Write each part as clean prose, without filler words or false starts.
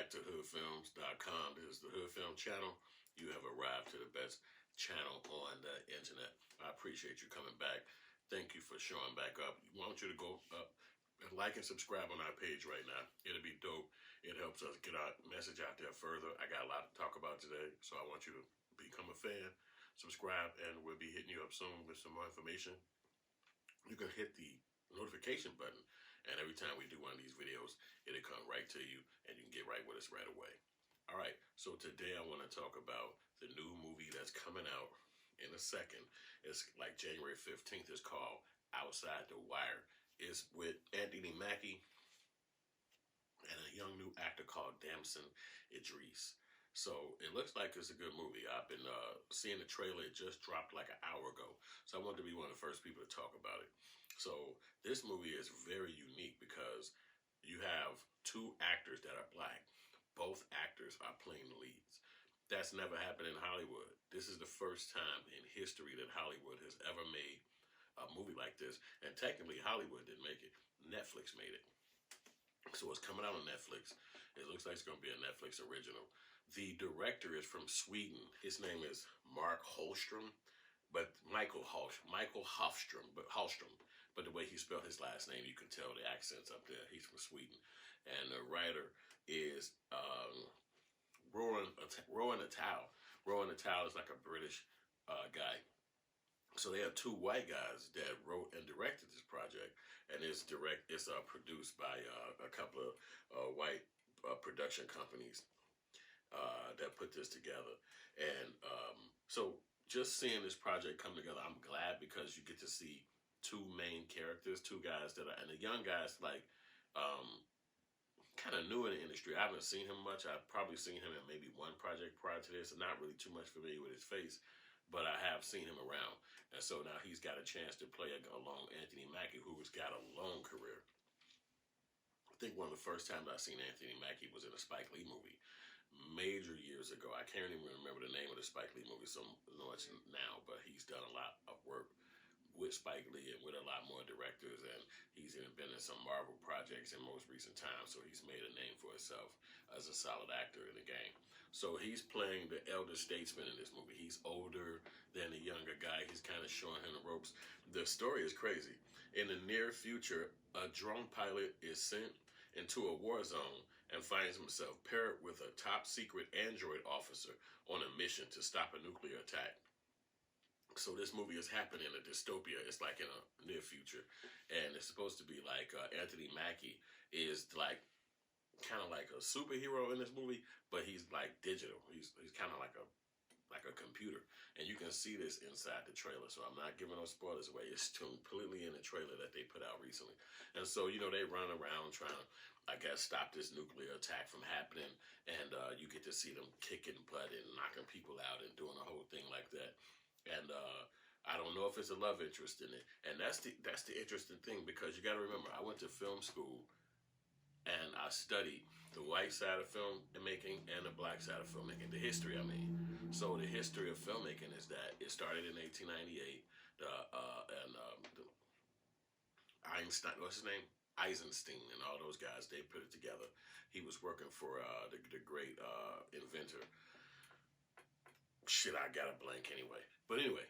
back to hoodfilms.com. This is the Hood Film channel. You have arrived to the best channel on the internet. I appreciate you coming back. Thank you for showing back up. I want you to go up and like and subscribe on our page right now. It'll be dope. It helps us get our message out there further. I got a lot to talk about today, so I want you to become a fan, subscribe, and we'll be hitting you up soon with some more information. You can hit the notification button, and every time we do one of these videos, it'll come right to you, and you can get right with us right away. All right, so today I want to talk about the new movie that's coming out in a second. It's like January 15th. It's called Outside the Wire. It's with Anthony Mackie and a young new actor called Damson Idris. So it looks like it's a good movie. I've been seeing the trailer. It just dropped like an hour ago. So I wanted to be one of the first people to talk about it. So this movie is very unique because you have two actors that are black. Both actors are playing the leads. That's never happened in Hollywood. This is the first time in history that Hollywood has ever made a movie like this. And technically, Hollywood didn't make it. Netflix made it. So it's coming out on Netflix. It looks like it's going to be a Netflix original. The director is from Sweden. His name is Mark Hallström, but Michael Hallström, but the way he spelled his last name, you can tell the accent's up there. He's from Sweden. And the writer is Rowan Attal. Rowan Attal is like a British guy. So they have two white guys that wrote and directed this project, and it's produced by a couple of white production companies that put this together. And so just seeing this project come together, I'm glad because you get to see two main characters, two guys that are, and the young guys like kind of new in the industry. I haven't seen him much. I've probably seen him in maybe one project prior to this, and not really too much familiar with his face, but I have seen him around. And so now he's got a chance to play along Anthony Mackie, who has got a long career. I think one of the first times I seen Anthony Mackie was in a Spike Lee movie major years ago. I can't even remember the name of the Spike Lee movie so much now, but he's done a lot of work with Spike Lee and with a lot more directors, and he's even been in some Marvel projects in most recent times, so he's made a name for himself as a solid actor in the game. So he's playing the elder statesman in this movie. He's older than the younger guy. He's kind of showing him the ropes. The story is crazy. In the near future, a drone pilot is sent into a war zone and finds himself paired with a top secret android officer on a mission to stop a nuclear attack. So this movie is happening in a dystopia. It's like in a near future, and it's supposed to be like Anthony Mackie is like kind of like a superhero in this movie, but he's like digital. He's kind of like a computer, and you can see this inside the trailer. So I'm not giving no spoilers away. It's completely in the trailer that they put out recently, and so they run around trying to, I guess, stop this nuclear attack from happening, and you get to see them kicking butt and knocking people out and doing a whole thing like that. And I don't know if it's a love interest in it. And that's the interesting thing, because you got to remember, I went to film school and I studied the white side of filmmaking and the black side of filmmaking, the history, I mean. So the history of filmmaking is that it started in 1898, the Einstein, what's his name? Eisenstein and all those guys, they put it together. He was working for the great inventor. Shit, I got a blank anyway. But anyway,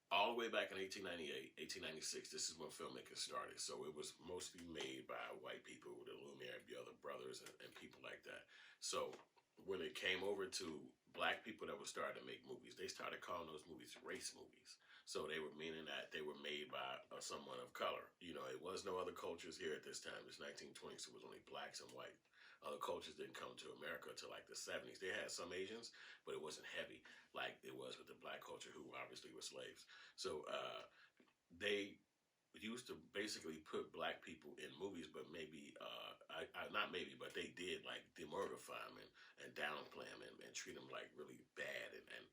all the way back in 1898, 1896, this is when filmmaking started. So it was mostly made by white people, the Lumiere brothers and people like that. So when it came over to black people that were starting to make movies, they started calling those movies race movies. So they were meaning that they were made by someone of color. It was no other cultures here at this time. It's 1920, so it was only blacks and white. Other cultures didn't come to America until like the 70s. They had some Asians, but it wasn't heavy like it was with the black culture, who obviously were slaves. So they used to basically put black people in movies, but maybe, not maybe, but they did like demortify them and downplay them and treat them like really bad and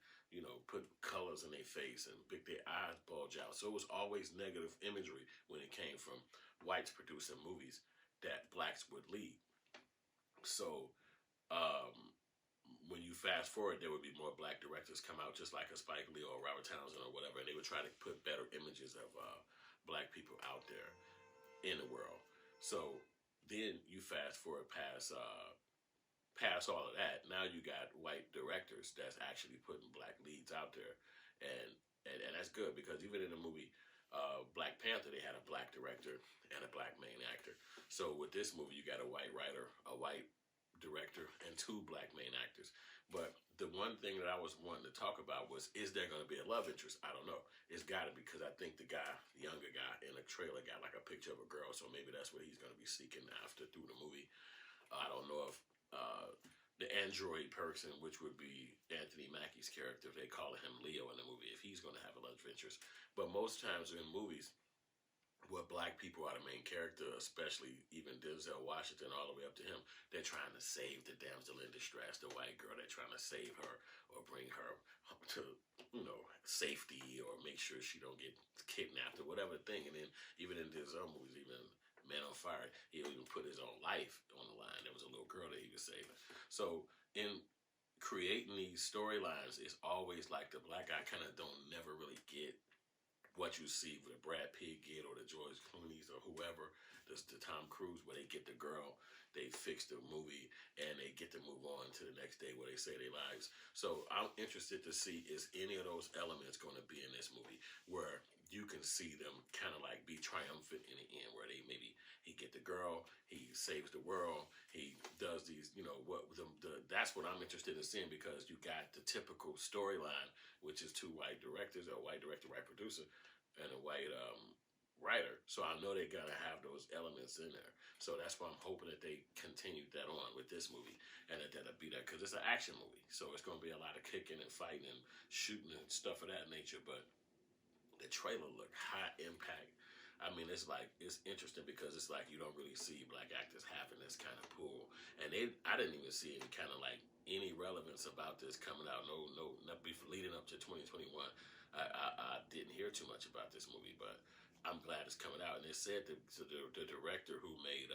put colors in their face and make their eyes bulge out. So it was always negative imagery when it came from whites producing movies that blacks would lead. So when you fast forward, there would be more black directors come out, just like a Spike Lee or Robert Townsend or whatever, and they would try to put better images of black people out there in the world. So then you fast forward past past all of that, now you got white directors that's actually putting black leads out there, and and that's good because even in the movie Black Panther, they had a black director and a black main actor. So with this movie, you got a white writer, a white director, and two black main actors. But the one thing that I was wanting to talk about was, is there going to be a love interest? I don't know. It's got to, because I think the guy, the younger guy in the trailer, got like a picture of a girl, so maybe that's what he's going to be seeking after through the movie. I don't know if the android person, which would be Anthony Mackie's character, they call him Leo in the movie, if he's going to have a love interest. But most times in movies, where black people are the main character, especially even Denzel Washington, all the way up to him, they're trying to save the damsel in distress, the white girl. They're trying to save her or bring her to, safety, or make sure she don't get kidnapped or whatever thing. And then even in Denzel movies, even Man on Fire, he'll even put his own life on the line. There was a little girl that he was saving. So in creating these storylines, it's always like the black guy kind of don't never really get what you see with the Brad Pitt get, or the George Clooney's, or whoever, the Tom Cruise, where they get the girl, they fix the movie, and they get to move on to the next day where they say their lives. So I'm interested to see, is any of those elements going to be in this movie where you can see them kind of like be triumphant in the end, where they maybe he get the girl, he saves the world, he does these, what that's what I'm interested in seeing, because you got the typical storyline, which is two white directors, a white director, white producer, and a white writer. So I know they're gonna have those elements in there. So that's why I'm hoping that they continue that on with this movie, and that'll be that, because it's an action movie. So it's gonna be a lot of kicking and fighting and shooting and stuff of that nature. But the trailer looked high impact. I mean, it's interesting because it's like you don't really see black actors having this kind of pull, and I didn't even see any kind of like any relevance about this coming out. Not before leading up to 2021. I didn't hear too much about this movie, but I'm glad it's coming out. And they said the director who made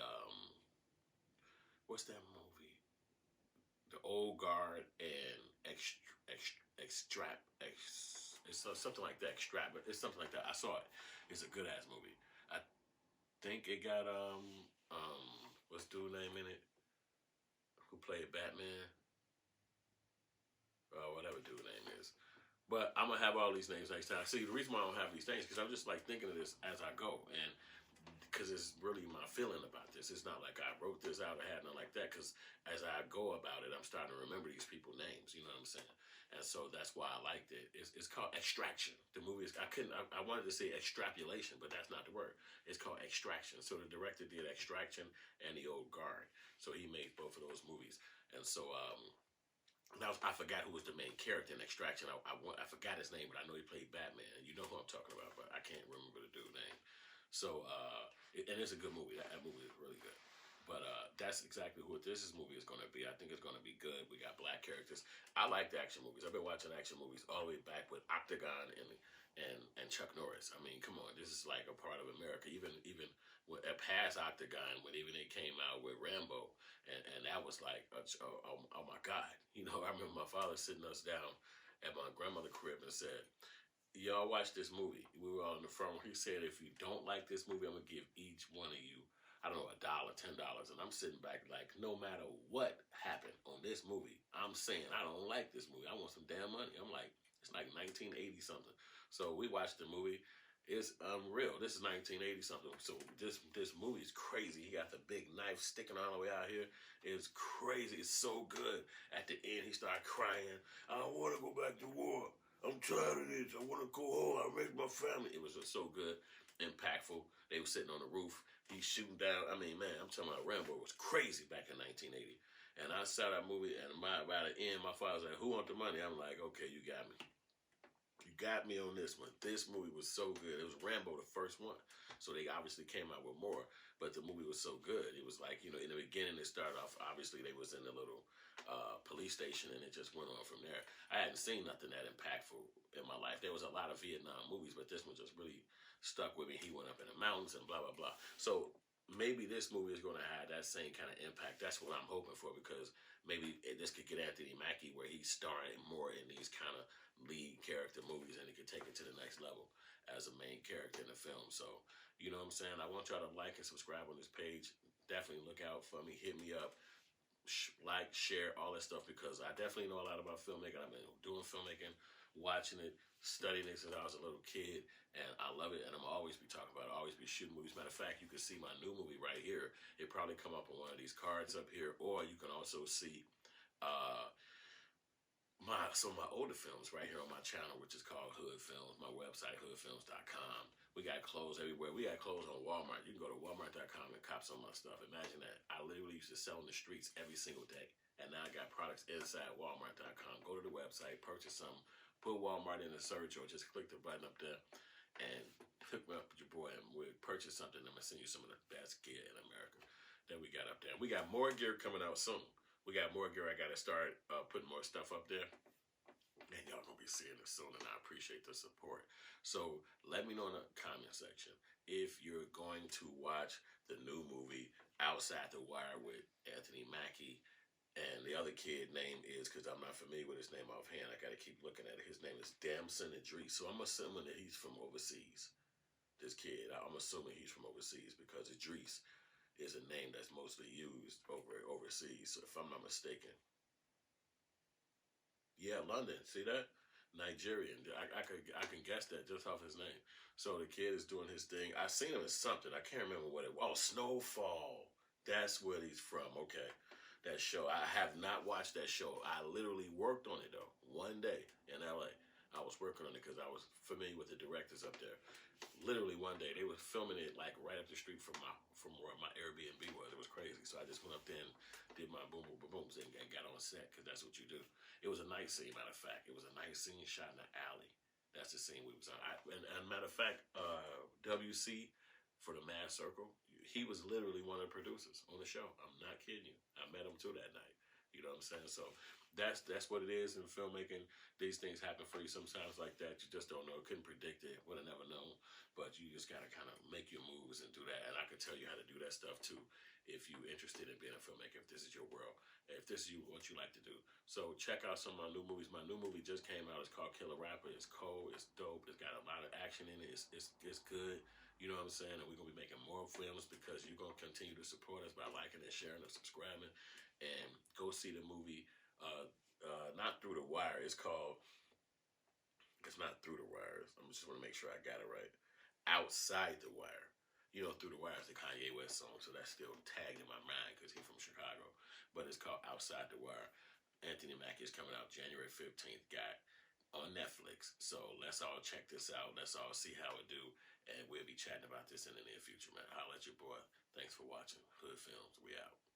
what's that movie? The Old Guard and it's something like that. Extract, but it's something like that. I saw it. It's a good ass movie. I think it got what's dude name in it? Who played Batman? Whatever dude name is. But I'm gonna have all these names next time. See, the reason why I don't have these things, because I'm just like thinking of this as I go, and because it's really my feeling about this. It's not like I wrote this out or had nothing like that. Because as I go about it, I'm starting to remember these people's names. You know what I'm saying? And so that's why I liked it. It's called Extraction. The movie is, I wanted to say extrapolation, but that's not the word. It's called Extraction. So the director did Extraction and The Old Guard. So he made both of those movies. And so I forgot who was the main character in Extraction. I forgot his name, but I know he played Batman. You know who I'm talking about, but I can't remember the dude's name. So and it's a good movie. That movie is really good. But that's exactly what this movie is going to be. I think it's going to be good. We got black characters. I like the action movies. I've been watching action movies all the way back with Octagon and Chuck Norris. I mean, come on, this is like a part of America. Even past Octagon, when even they came out with Rambo, and that was like, oh my God. I remember my father sitting us down at my grandmother's crib and said, y'all watch this movie. We were all in the front. He said, if you don't like this movie, I'm going to give each one of you, I don't know, $1, $10. And I'm sitting back like, no matter what happened on this movie, I'm saying I don't like this movie. I want some damn money. I'm like, it's like 1980 something. So we watched the movie. It's unreal. This is 1980 something. So this movie is crazy. He got the big knife sticking all the way out here. It's crazy. It's so good. At the end, he started crying. I don't want to go back to war. I'm tired of this. I want to go home. I raised my family. It was just so good, impactful. They were sitting on the roof. He's shooting down. I mean, man, I'm talking about Rambo was crazy back in 1980. And I saw that movie, and by the end, my father was like, who want the money? I'm like, okay, you got me. You got me on this one. This movie was so good. It was Rambo, the first one. So they obviously came out with more, but the movie was so good. It was like, in the beginning, it started off, obviously, they was in the little police station, and it just went on from there. I hadn't seen nothing that impactful in my life. There was a lot of Vietnam movies, but this one just really stuck with me. He went up in the mountains and blah, blah, blah. So maybe this movie is going to have that same kind of impact. That's what I'm hoping for, because maybe this could get Anthony Mackie where he's starring more in these kind of lead character movies, and he could take it to the next level as a main character in the film. So, you know what I'm saying? I want y'all to like and subscribe on this page. Definitely look out for me. Hit me up. Like, like, share, all that stuff, because I definitely know a lot about filmmaking. I've been doing filmmaking, watching it, studying it since I was a little kid, and I love it. And I'm always be talking about it, always be shooting movies. Matter of fact, you can see my new movie right here. It probably come up on one of these cards up here, or you can also see uh, some of my older films right here on my channel, which is called Hood Films. My website, hoodfilms.com. We got clothes everywhere. We got clothes on Walmart. You can go to walmart.com and cop some of my stuff. Imagine that. I literally used to sell in the streets every single day. And now I got products inside walmart.com. Go to the website, purchase some, put Walmart in the search, or just click the button up there and hook me up with your boy, and we'll purchase something. I'm going to send you some of the best gear in America that we got up there. We got more gear coming out soon. We got more gear. I got to start putting more stuff up there. And y'all gonna be seeing it soon, and I appreciate the support. So let me know in the comment section if you're going to watch the new movie Outside the Wire with Anthony Mackie, and the other kid name is, because I'm not familiar with his name offhand, I gotta keep looking at it. His name is Damson Idris. So I'm assuming that he's from overseas. This kid, I'm assuming he's from overseas, because Idris is a name that's mostly used overseas, so if I'm not mistaken. Yeah, London. See that? Nigerian. I can guess that just off his name. So the kid is doing his thing. I seen him in something. I can't remember what it was. Oh, Snowfall. That's where he's from. Okay. That show. I have not watched that show. I literally worked on it though. One day in LA. I was working on it because I was familiar with the directors up there. Literally one day they were filming it like right up the street from where my Airbnb was. It was crazy. So I just went up there and did my boom boom boom booms and got on set, because that's what you do. It was a night scene, matter of fact. It was a night scene shot in the alley. That's the scene we was on. And matter of fact, WC for the Mad Circle, he was literally one of the producers on the show. I'm not kidding you. I met him too that night. You know what I'm saying? So that's what it is in filmmaking. These things happen for you sometimes like that. You just don't know. Couldn't predict it. Would have never known. But you just gotta kind of make your moves and do that. And I can tell you how to do that stuff too, if you're interested in being a filmmaker. If this is your world, if this is what you like to do. So check out some of my new movies. My new movie just came out. It's called Killer Rapper. It's cold. It's dope. It's got a lot of action in it. It's good. You know what I'm saying? And we're gonna be making more films, because you're gonna continue to support us by liking and sharing and subscribing. And go see the movie. Not Through the Wire. It's called. It's not Through the Wires. I just want to make sure I got it right. Outside the Wire. You know, Through the Wire is the Kanye West song, so that's still tagged in my mind because he's from Chicago. But it's called Outside the Wire. Anthony Mackie is coming out January 15th. Got on Netflix. So let's all check this out. Let's all see how it do. And we'll be chatting about this in the near future, man. Holla at your boy. Thanks for watching. Hood Films. We out.